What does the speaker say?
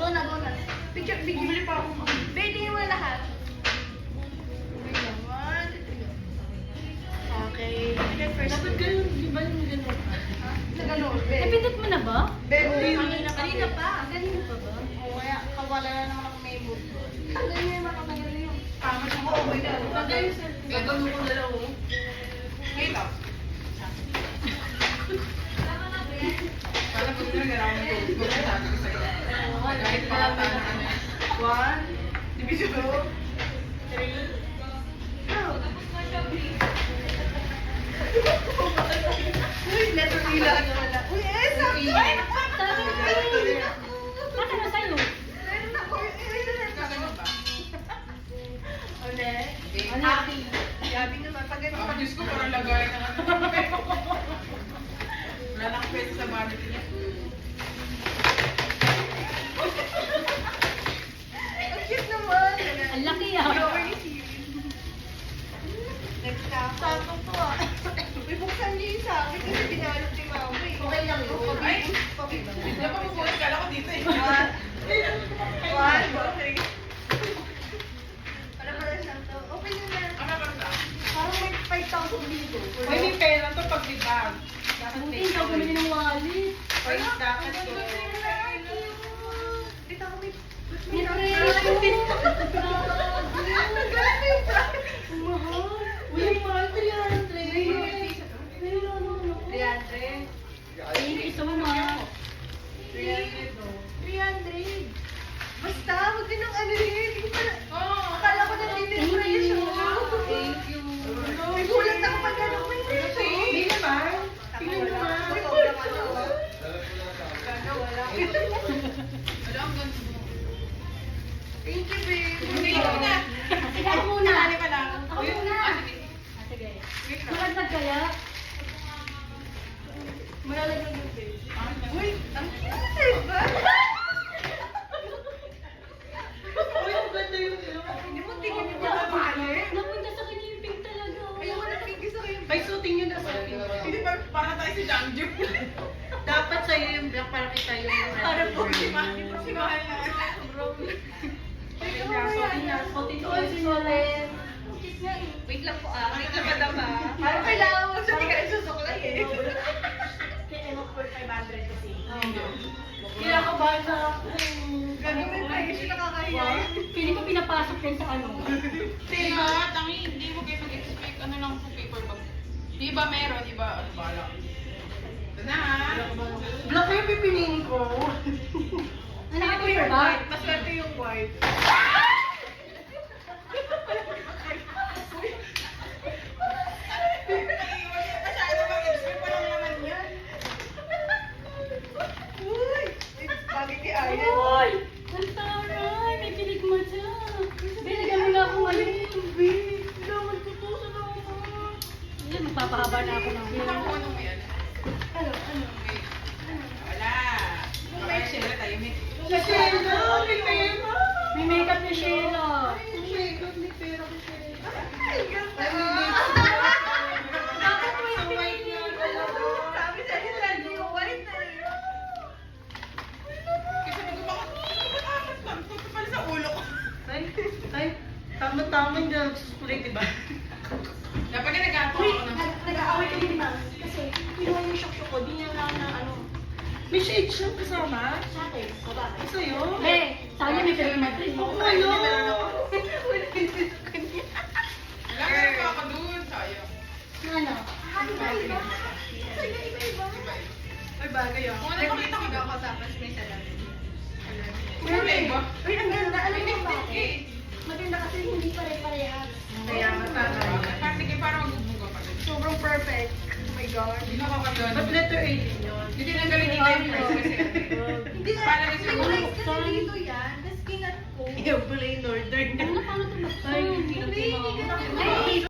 Go na. Picture, bibili pa ako. Tingin mo na lahat. Wait lang, 1, 2, 3, go. Okay. First. Dapat ganun, di ba yung ganun? Sa ganun. Napindot mo na ba? Kanina pa. Kanina pa ba? Oo, kaya kawala na naman ang memo. Tagal niya yung makatagal na yun. Pangit ako, oh my God. Tagal yung gagawin ko na lang oh. Wait lang. Kala ko sila gano'n mo ito. Sabi ko sa'yo. Kahit pata na ano. 1, division 2, 3, go! Uy, letter E lang wala. Uy, sabi! Ay, Bakit na sa'yo? meron ako. Gagano'n ba? Ulit. Okay. Happy. Happy naman. Pag ganito Ang Diyos ko, parang lagayan na ano. Wala na akong pwede sa body niya. ang cute naman. Ang laki You ah. already see it. Next up. Sakto to ah. May buksan niyo yung sa akin kasi binalot ni Mama eh. Okay lang yun. Ay! Okay lang. Hindi ako mabuhay. Kala ko dito eh. 1, 2, 3. Para pala siya to. Open nyo na. Ano ba ito? Parang may 5,000 dito. Ay, may pera to pag may bag. Dapat Buti may ikaw bumili ng wallet. Ay, dapat to. Dito ako may... May Mahal. Uy, ang mahal 300. Thank you so much. 300. Basta, huwag din ng ano rin. Hindi ko pala... Oo. Akala ko na din-impression. Thank you. May gulat ako pag ano ko yung Hindi naman. Tingnan mo nga. Wala. Wala ang ganda mo. Thank you, babe. Hindi ko na. Sige, ako muna. Sali pa lang. Ako muna. Ah, sige. Sige. Wait lang. Magandang kaya? Malalagyan yung babe. Ah, Uy, ang cute, diba? Uy, ang ganda yung Hindi mo tingin yung mga balik. Napunta sa kanya yung pink talaga. Ayoko na pinky sa kayo. Ay, suotin nyo na suotin. Hindi ba para tayo si Jangju? Dapat sa'yo yung black para kita yung Para po si Mahal na. Suotin ko yung sinulit. Wait lang po ah. Wait lang madam ah. Parang kailangan mo sa di ka nagsusuklay eh. Kaya ewan ko 500 kasi. Kinakabahan na ako. Gagawin pa eh. Siya nakakahiya. Pili ko pinapasok yan sa ano. Diba, tangi, hindi mo kayo mag-expect ano lang sa paper bag. Di ba meron? Di ba? Ano ba lang? Ito na ha. Black yung pipiliin ko. Ano ka paper ba? Mas swerte yung white. Naiiwan ka masyado mag-expect. Walang laman yan. Uy! Bagay kay Ayan. Uy! Ang taray! May kilig mo siya. Binigyan mo na ako ngayon. Kailangan ko to sa naman. Yan, magpapahaba na ako ng Alam ko ano mo yan. Ano? Wait. Wala. May sila tayo. May Si Sheila! May pera! May makeup ni Sheila. May pera ko Sheila. Ay, ganda! Dapat may white yun. Sabi sa akin, lagi yung white na yun. kasi mag-umakas lang. Ito pala sa ulo ko. Ay, tama-tama dyan. Susukulay, diba? Dapat nga nag-aapang ako ng... Nag-aaway kami ni Ma'am. Kasi, kinuha yung shock ko. Di niya lang na ano. May shade siya kasama. Sa akin. O bakit? Sa'yo? Eh, sabi niya may pinag-matrin. Oo, Ano? Wala ka na pa doon. Sayang. Ano? Iba-iba. Sige, iba-iba. Ay, bagay ah. Kung ano pakita ko ako tapos may salamin. Wala iba. Uy, ang ganda. Alam mo Hindi bakit? Maganda kasi hindi pare-parehas. Kaya matama. Sige, parang magbubuga pa rin. Sobrang perfect. Oh my God. Hindi nakakagano. Ba't letter A din yun? Hindi na galing nila yung price kasi. Hindi na. Parang kasi May price kasi dito yan. Tapos kinat ko. Yung pala yung northern.